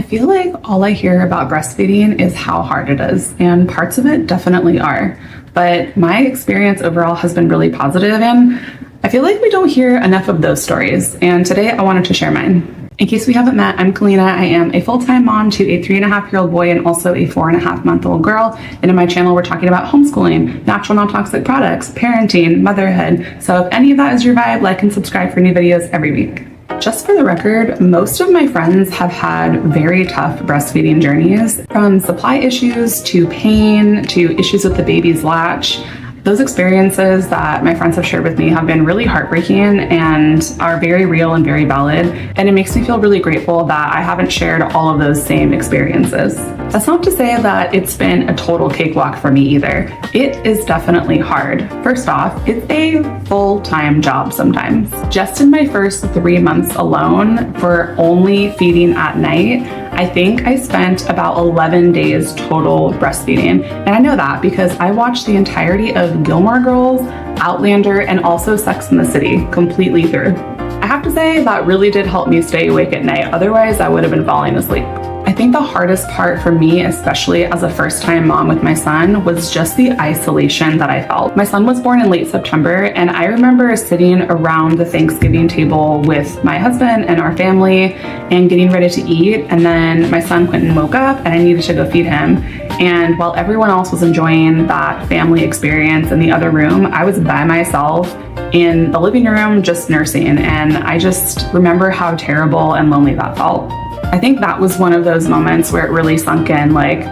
I feel like all I hear about breastfeeding is how hard it is, and parts of it definitely are. But my experience overall has been really positive, and I feel like we don't hear enough of those stories. And today I wanted to share mine. In case we haven't met, I'm Kalina. I am a full-time mom to a 3.5-year-old boy and also a 4.5-month-old girl. And in my channel, we're talking about homeschooling, natural non-toxic products, parenting, motherhood. So if any of that is your vibe, like and subscribe for new videos every week. Just for the record, most of my friends have had very tough breastfeeding journeys, from supply issues to pain to issues with the baby's latch. Those experiences that my friends have shared with me have been really heartbreaking and are very real and very valid. And it makes me feel really grateful that I haven't shared all of those same experiences. That's not to say that it's been a total cakewalk for me either. It is definitely hard. First off, it's a full-time job sometimes. Just in my first 3 months alone, for only feeding at night, I think I spent about 11 days total breastfeeding. And I know that because I watched the entirety of Gilmore Girls, Outlander, and also Sex and the City completely through. I have to say that really did help me stay awake at night. Otherwise, I would have been falling asleep. I think the hardest part for me, especially as a first-time mom with my son, was just the isolation that I felt. My son was born in late September, and I remember sitting around the Thanksgiving table with my husband and our family and getting ready to eat, and then my son Quentin woke up and I needed to go feed him. And while everyone else was enjoying that family experience in the other room, I was by myself in the living room just nursing, and I just remember how terrible and lonely that felt. I think that was one of those moments where it really sunk in, like,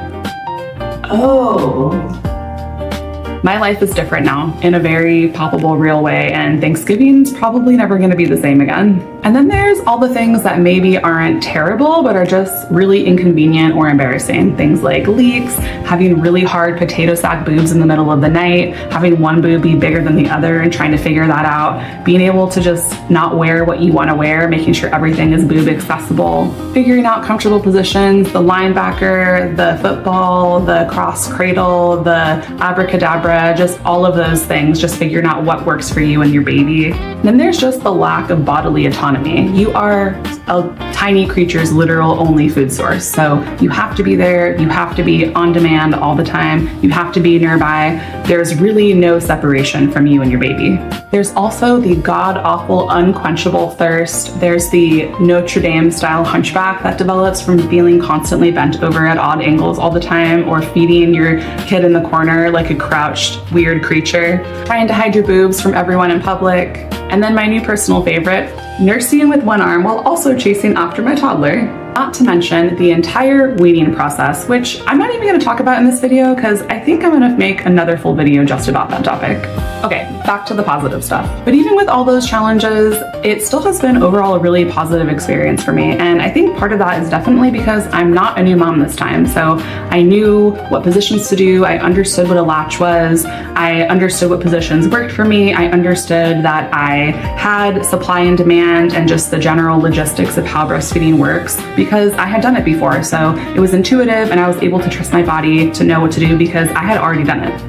oh, my life is different now in a very palpable, real way, and Thanksgiving's probably never going to be the same again. And then there's all the things that maybe aren't terrible, but are just really inconvenient or embarrassing. Things like leaks, having really hard potato sack boobs in the middle of the night, having one boob be bigger than the other and trying to figure that out, being able to just not wear what you want to wear, making sure everything is boob accessible, figuring out comfortable positions, the linebacker, the football, the cross cradle, the abracadabra, just all of those things, just figuring out what works for you and your baby. And then there's just the lack of bodily autonomy. You are a tiny creature's literal only food source. So you have to be there, you have to be on demand all the time, you have to be nearby. There's really no separation from you and your baby. There's also the god-awful unquenchable thirst. There's the Notre Dame style hunchback that develops from feeling constantly bent over at odd angles all the time, or feeding your kid in the corner like a crouched weird creature, trying to hide your boobs from everyone in public. And then my new personal favorite, nursing with one arm while also chasing after my toddler. Not to mention the entire weaning process, which I'm not even going to talk about in this video because I think I'm going to make another full video just about that topic. Okay, back to the positive stuff. But even with all those challenges, it still has been overall a really positive experience for me. And I think part of that is definitely because I'm not a new mom this time. So I knew what positions to do. I understood what a latch was. I understood what positions worked for me. I understood that I had supply and demand and just the general logistics of how breastfeeding works, because I had done it before. So it was intuitive and I was able to trust my body to know what to do because I had already done it.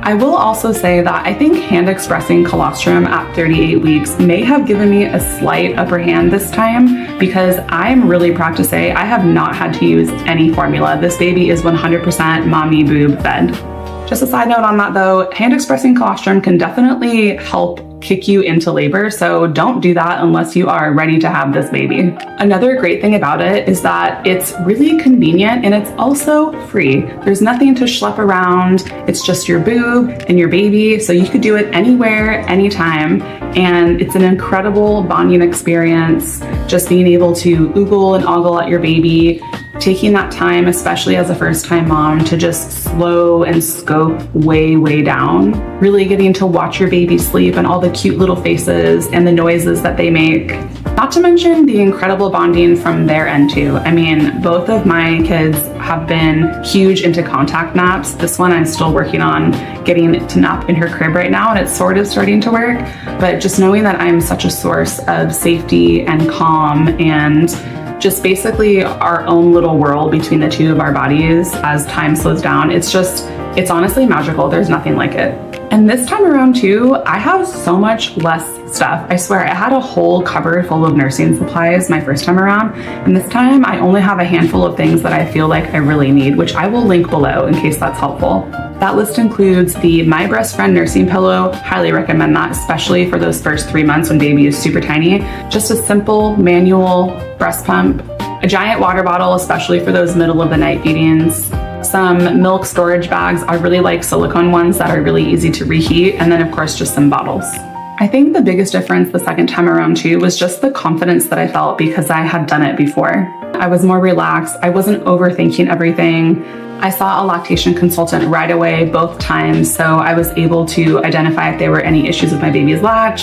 I will also say that I think hand expressing colostrum at 38 weeks may have given me a slight upper hand this time, because I'm really proud to say I have not had to use any formula. This baby is 100% mommy boob fed. Just a side note on that though, hand expressing colostrum can definitely help kick you into labor, so don't do that unless you are ready to have this baby. Another great thing about it is that it's really convenient and it's also free. There's nothing to schlep around. It's just your boob and your baby, so you could do it anywhere, anytime, and it's an incredible bonding experience, just being able to oogle and ogle at your baby, taking that time, especially as a first-time mom, to just slow and scope way down, really getting to watch your baby sleep and all the cute little faces and the noises that they make. Not to mention the incredible bonding from their end too. I mean, both of my kids have been huge into contact naps. This one I'm still working on getting to nap in her crib right now, and it's sort of starting to work. But just knowing that I'm such a source of safety and calm and just basically our own little world between the two of our bodies as time slows down, it's honestly magical. There's nothing like it. And this time around too, I have so much less stuff. I swear, I had a whole cupboard full of nursing supplies my first time around, and this time I only have a handful of things that I feel like I really need, which I will link below in case that's helpful. That list includes the My Breast Friend nursing pillow. Highly recommend that, especially for those first 3 months when baby is super tiny. Just a simple manual breast pump, a giant water bottle, especially for those middle of the night feedings, some milk storage bags. I really like silicone ones that are really easy to reheat, and then of course just some bottles. I think the biggest difference the second time around too was just the confidence that I felt because I had done it before. I was more relaxed. I wasn't overthinking everything. I saw a lactation consultant right away both times, so I was able to identify if there were any issues with my baby's latch,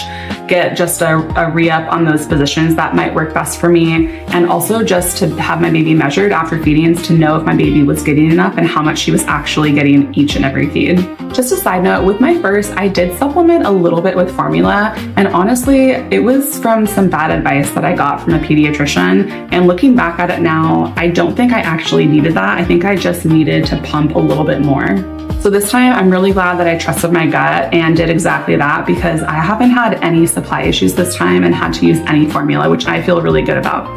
get just a re-up on those positions that might work best for me, and also just to have my baby measured after feedings to know if my baby was getting enough and how much she was actually getting each and every feed. Just a side note, with my first, I did supplement a little bit with formula, and honestly, it was from some bad advice that I got from a pediatrician, and looking back at it now, I don't think I actually needed that. I think I just needed to pump a little bit more. So this time I'm really glad that I trusted my gut and did exactly that, because I haven't had any supply issues this time and had to use any formula, which I feel really good about.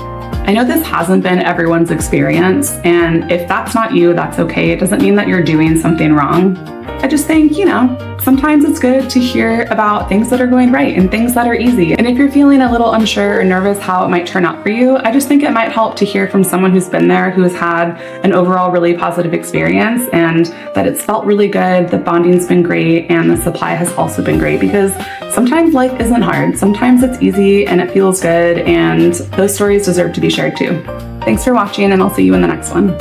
I know this hasn't been everyone's experience, and if that's not you, that's okay. It doesn't mean that you're doing something wrong. I just think, sometimes it's good to hear about things that are going right and things that are easy. And if you're feeling a little unsure or nervous how it might turn out for you, I just think it might help to hear from someone who's been there, who's had an overall really positive experience, and that it's felt really good, the bonding's been great, and the supply has also been great, because sometimes life isn't hard. Sometimes it's easy and it feels good, and those stories deserve to be shared too. Thanks for watching, and I'll see you in the next one.